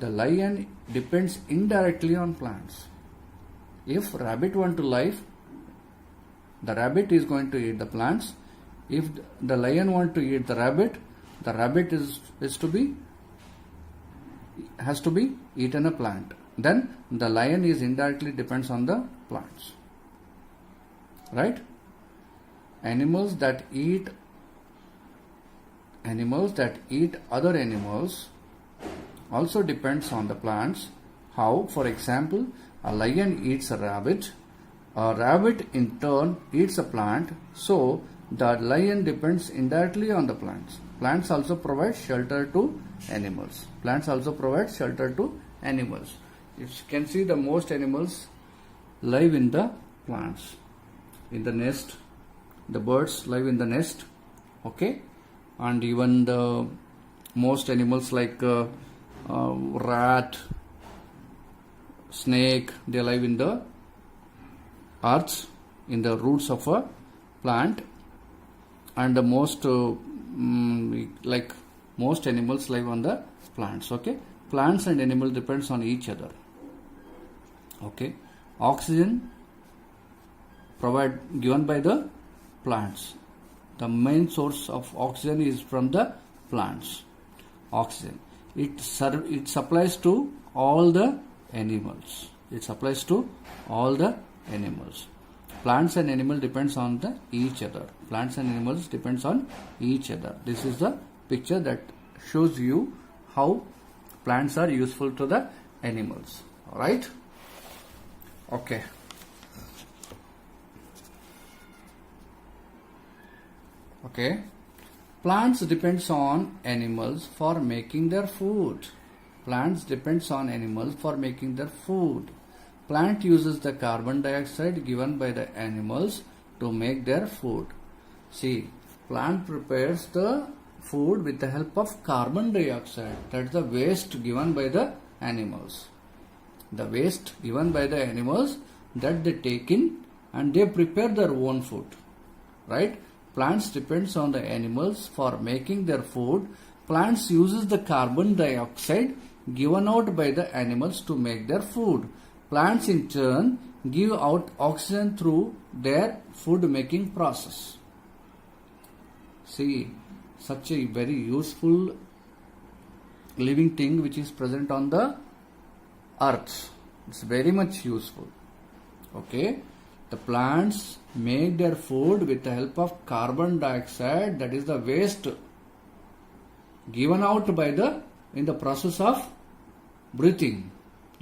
the lion depends indirectly on plants. If rabbit want to live, the rabbit is going to eat the plants. If the lion want to eat the rabbit has to be eaten a plant. Then the lion is indirectly depends on the plants. Right? Animals that eat other animals also depends on the plants. How? For example, a lion eats a rabbit in turn eats a plant, so the lion depends indirectly on the plants. Plants also provide shelter to animals. You can see the most animals live in the plants, in the nest. The birds live in the nest. Okay? And even the most animals like rat, snake, they live in the earth, in the roots of a plant. And the most animals live on the plants. Okay? Plants and animals depends on each other. Okay? Oxygen given by the plants. The main source of oxygen is from the plants. Oxygen. It supplies to all the animals. Plants and animals depends on each other. This is the picture that shows you how plants are useful to the animals. Alright? Okay. Okay. Plants depends on animals for making their food. Plant uses the carbon dioxide given by the animals to make their food. See, plant prepares the food with the help of carbon dioxide. That's the waste given by the animals. The waste given by the animals that they take in and they prepare their own food. Right? Plants depends on the animals for making their food. Plants uses the carbon dioxide given out by the animals to make their food. Plants in turn give out oxygen through their food making process. See, such a very useful living thing which is present on the earth. It's very much useful. Okay. The plants make their food with the help of carbon dioxide, that is the waste given out by in the process of breathing,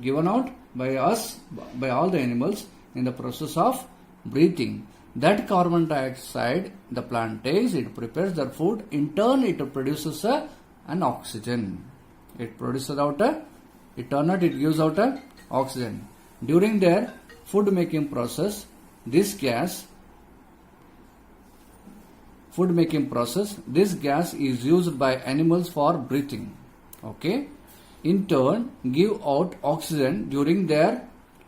given out by us, by all the animals in the process of breathing. That carbon dioxide the plant takes, it prepares their food, in turn it produces an oxygen. It produces out it gives out oxygen. During their food making process, this gas is used by animals for breathing. Okay. In turn, give out oxygen during their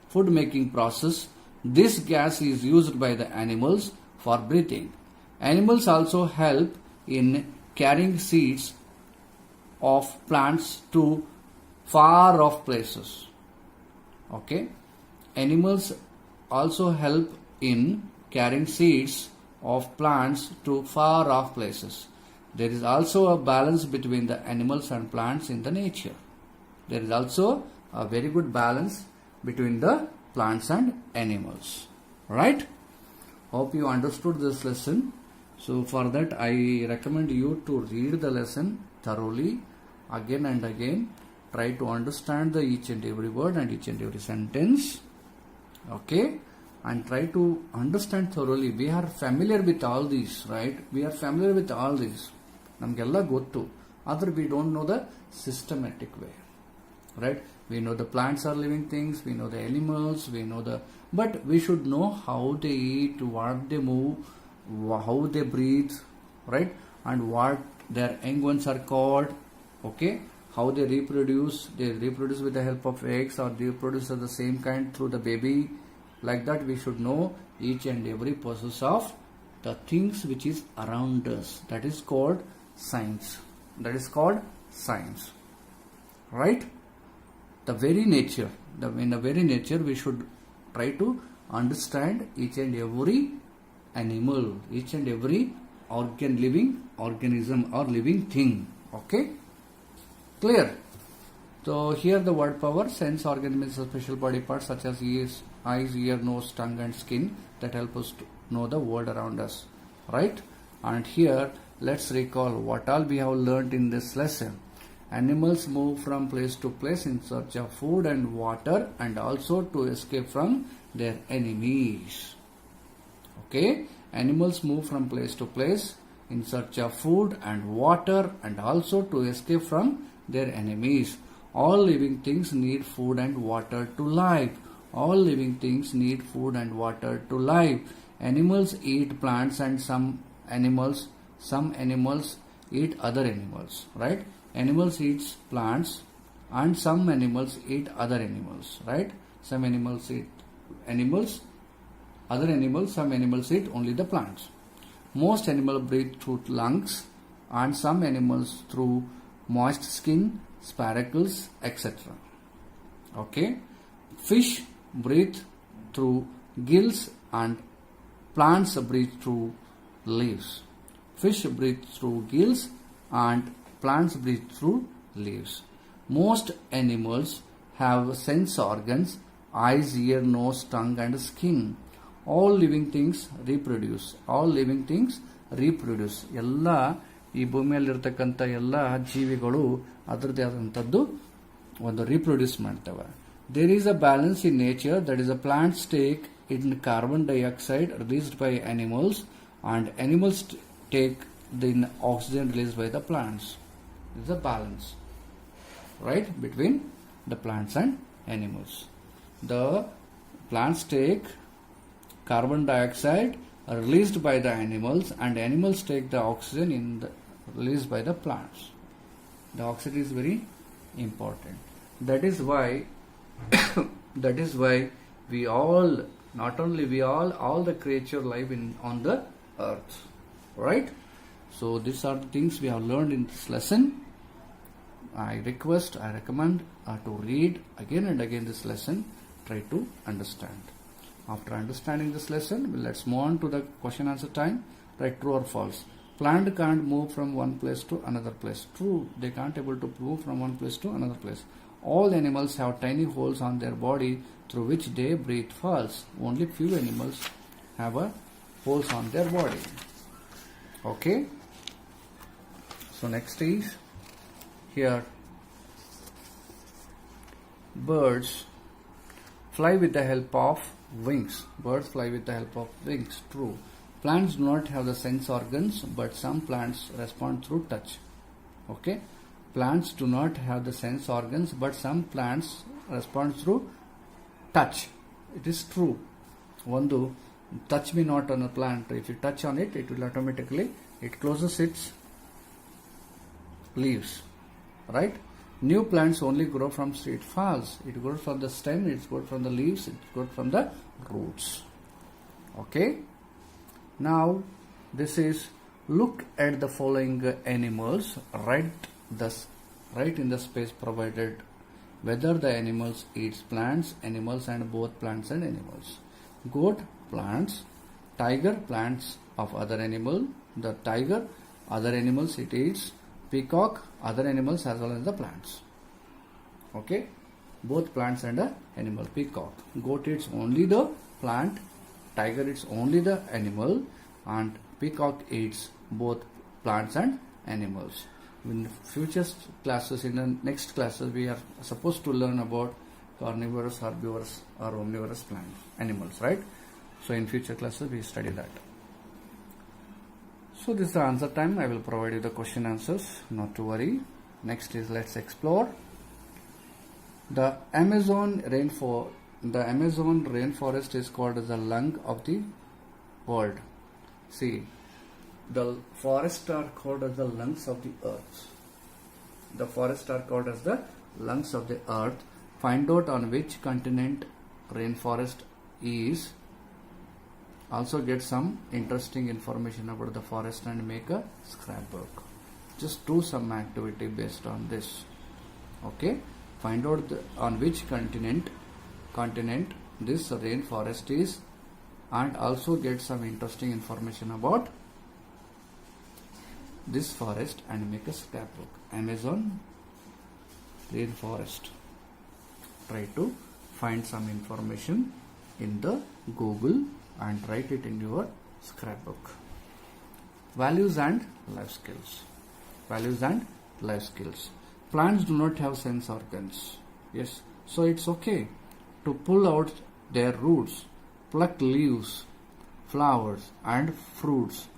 food making process. This gas is used by the animals for breathing. Animals also help in carrying seeds of plants to far off places. Okay. Animals also help in carrying seeds of plants to far off places. There is also a balance between the animals and plants in the nature. There is also a very good balance between the plants and animals. Right? Hope you understood this lesson. So for that I recommend you to read the lesson thoroughly again and again. Try to understand each and every word and each and every sentence. Okay? And try to understand thoroughly. We are familiar with all these, right? We are familiar with all these. Namgella gottu. Other we don't know the systematic way. Right? We know the plants are living things, we know the animals, but we should know how they eat, what they move, how they breathe, right? And what their young ones are called, okay? How they reproduce with the help of eggs, or they reproduce of the same kind through the baby. Like that we should know each and every process of the things which is around us. That is called science. Right? In the very nature we should try to understand each and every animal, each and every living organism or living thing. Okay? Clear? So here the word power, sense organ means special body parts such as ears, eyes, ear, nose, tongue and skin that help us to know the world around us. Right? And here let's recall what all we have learnt in this lesson. Animals move from place to place in search of food and water, and also to escape from their enemies. Okay? Animals move from place to place in search of food and water, and also to escape from their enemies. All living things need food and water to live. All living things need food and water to live. Animals eat plants and some animals eat other animals. Right? Animals eat plants and some animals eat other animals. Right? Some animals eat other animals, some animals eat only the plants. Most animals breathe through lungs and some animals through moist skin, spiracles, etc. Okay? Fish breathe through gills and plants breathe through leaves. Fish breathe through gills and plants breathe through leaves. Most animals have sense organs, eyes, ear, nose, tongue and skin. All living things reproduce. ಎಲ್ಲ ಈ ಭೂಮಿಯಲ್ಲಿರ್ತಕ್ಕಂಥ ಎಲ್ಲ ಜೀವಿಗಳು ಅದರದೇ ಆದಂಥದ್ದು ಒಂದು reproduce ಮಾಡ್ತವೆ. There is a balance in nature, that is, the plants take in carbon dioxide released by animals and animals take the oxygen released by the plants. There is a balance, right, between the plants and animals. The plants take carbon dioxide released by the animals, and animals take the oxygen released by the plants. The oxygen is very important. That is why we all, not only we all the creature live on the earth, right? So these are the things we have learned in this lesson. I recommend to read again and again this lesson. Try to understand. After understanding this lesson, let's move on to the question answer time. Write true or false. Plant can't move from one place to another place. True, they can't able to move from one place to another place. All animals have tiny holes on their body through which they breathe. False. Only few animals have holes on their body. Okay. So next is here. Birds fly with the help of wings. Birds fly with the help of wings. True. Plants do not have the sense organs, but some plants respond through touch. Okay. Plants do not have the sense organs, but some plants respond through touch. It is true. One touch me not on a plant. If you touch on it, it will automatically, it closes its leaves. Right? New plants only grow from seed. False. It grows from the stem, it grows from the leaves, it grows from the roots. Okay? Now, this is, look at the following animals, write in the space provided whether the animals eats plants, animals, and both plants and animals. Goat, plants. Tiger, plants of other animal. The tiger, other animals it eats. Peacock, other animals as well as the plants. Okay? Both plants and the animal. Peacock. Goat eats only the plant. Tiger eats only the animal, and peacock eats both plants and animals. In future classes, in the next classes, we are supposed to learn about carnivorous, herbivorous, or omnivorous animals, right? So in future classes, we study that. So this is the answer time. I will provide you the question answers, not to worry. Next is, let's explore. The Amazon rainforest is called as the lung of the world. See, the forests are called as the lungs of the earth. The forests are called as the lungs of the earth. Find out on which continent rainforest is. Also get some interesting information about the forest and make a scrapbook. Just do some activity based on this. Okay? Find out on which continent this rainforest is, and also get some interesting information about this forest and make a scrapbook. Amazon rainforest. Try to find some information in the Google and write it in your scrapbook. Values and life skills. Values and life skills. Plants do not have sense organs. Yes, so it's okay to pull out their roots, pluck leaves, flowers and fruits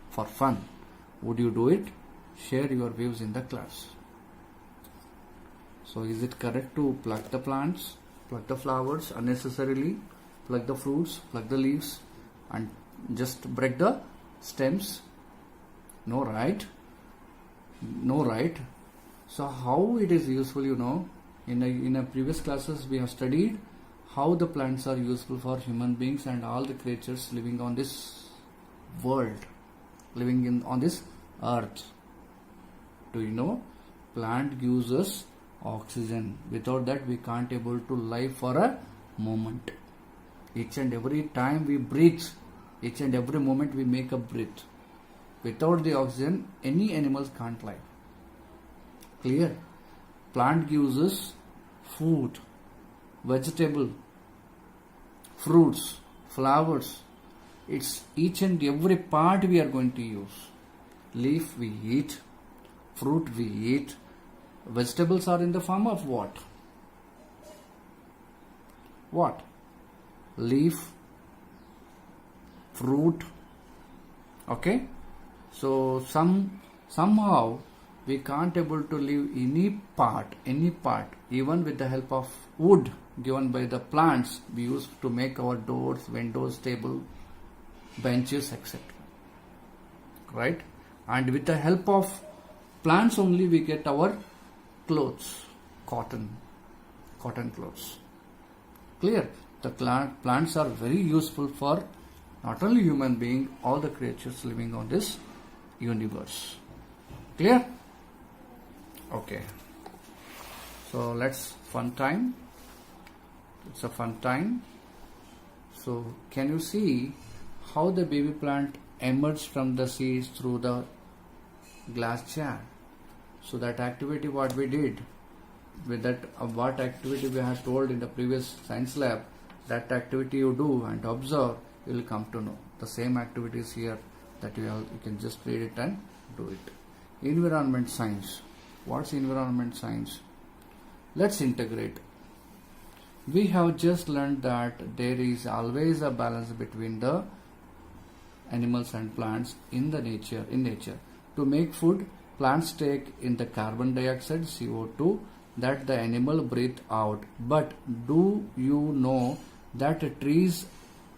for fun. Would you do it? Share your views in the class. So is it correct to pluck the plants, pluck the flowers unnecessarily, pluck the fruits, pluck the leaves and just break the stems? No, right? No, right? So how it is useful, in a previous classes we have studied how the plants are useful for human beings and all the creatures living on this world, on this earth. Do you know? Plant gives us oxygen. Without that we can't able to live for a moment. Each and every time we breathe, each and every moment we make a breath. Without the oxygen, any animals can't live. Clear? Plant gives us food, vegetable, fruits, flowers. It's each and every part we are going to use. Leaf we eat, fruit we eat. Vegetables are in the form of what? What? Leaf, fruit. Okay? So somehow we can't able to live any part, even with the help of wood given by the plants we use to make our doors, windows, table, benches, etc. Right? And with the help of plants only we get our clothes, cotton clothes. Clear? The plants are very useful for not only human being, all the creatures living on this universe. Clear? Okay. So let's fun time. It's a fun time. So can you see how the baby plant emerged from the seeds through the glass jar? So that activity what we did with that, what activity we had told in the previous science lab, that activity you do and observe, you will come to know. The same activities here that you can just read it and do it. Environment science. What's environment science? Let's integrate. We have just learned that there is always a balance between the animals and plants in nature. To make food, plants take in the carbon dioxide, CO2, that the animal breathe out. But do you know that trees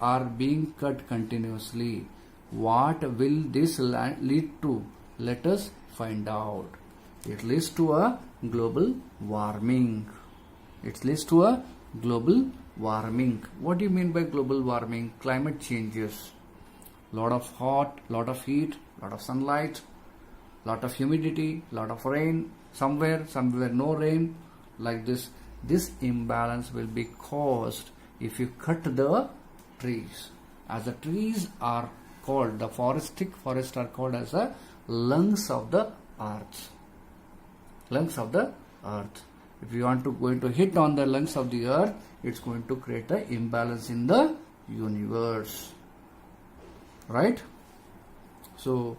are being cut continuously? What will this lead to? Let us find out. It leads to a global warming. What do you mean by global warming? Climate changes. Lot of hot, lot of heat, lot of sunlight, lot of humidity, lot of rain, somewhere no rain, like this. This imbalance will be caused if you cut the trees. As the trees are called, the forests are called as the lungs of the earth. If you want to going to hit on the lungs of the earth, it's going to create an imbalance in the universe. Right? So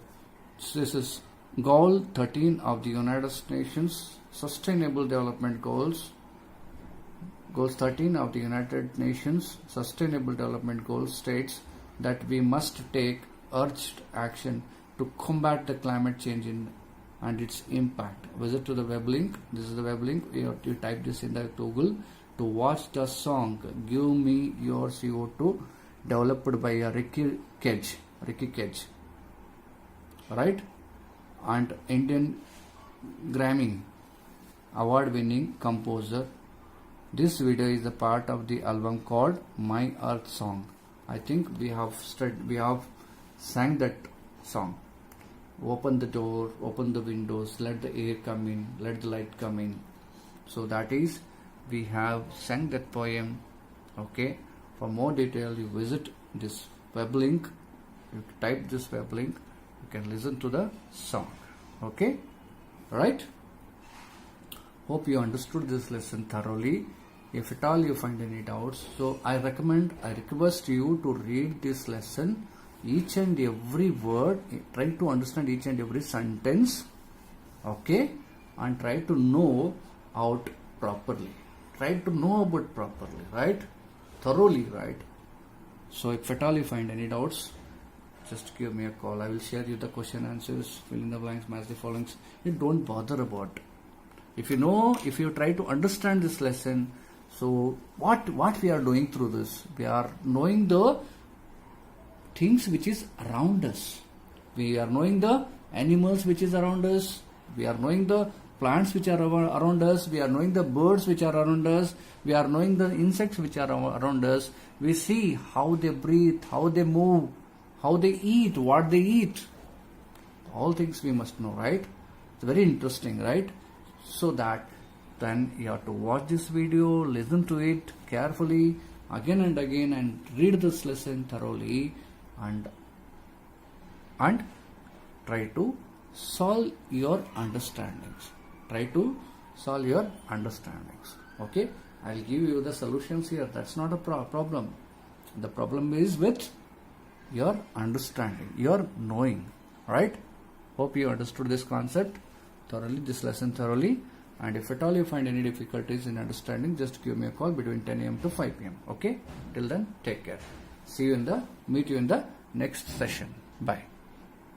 this is goal 13 of the United Nations Sustainable Development Goals. Goals 13 of the United Nations Sustainable Development Goals states that we must take urgent action to combat the climate change and its impact. Visit to the web link. This is the web link. You type this in the Google to watch the song "Give Me Your CO2" developed by Ricky Kedge, right? And Indian Grammy award-winning composer. This video is a part of the album called My Earth Song. I think we have sang that song. Open the door, open the windows, let the air come in, let the light come in. So that is, we have sang that poem. Okay. For more detail, you visit this web link. You type this web link. You can listen to the song. Okay. Right. Hope you understood this lesson thoroughly. If at all you find any doubts, so I request you to read this lesson, each and every word, try to understand each and every sentence, okay, and try to know out properly. Try to know about properly, right? Thoroughly, right? So if at all you find any doubts, just give me a call. I will share you the question answers, fill in the blanks, match the followings. You don't bother about. If you try to understand this lesson, so what we are doing through this, we are knowing the things which is around us. We are knowing the animals which is around us. We are knowing the plants which are around us. We are knowing the birds which are around us. We are knowing the insects which are around us. We see how they breathe, how they move, how they eat, what they eat. All things we must know, right? It's very interesting, right? So that then you have to watch this video, listen to it carefully again and again, and read this lesson thoroughly, and try to solve your understandings. Okay, I'll give you the solutions here. That's not a problem. The problem is with your understanding, your knowing, right? Hope you understood this concept thoroughly, this lesson thoroughly. And if at all you find any difficulties in understanding, just give me a call between 10 a.m. to 5 p.m. Okay? Till then, take care. Meet you in the next session. Bye.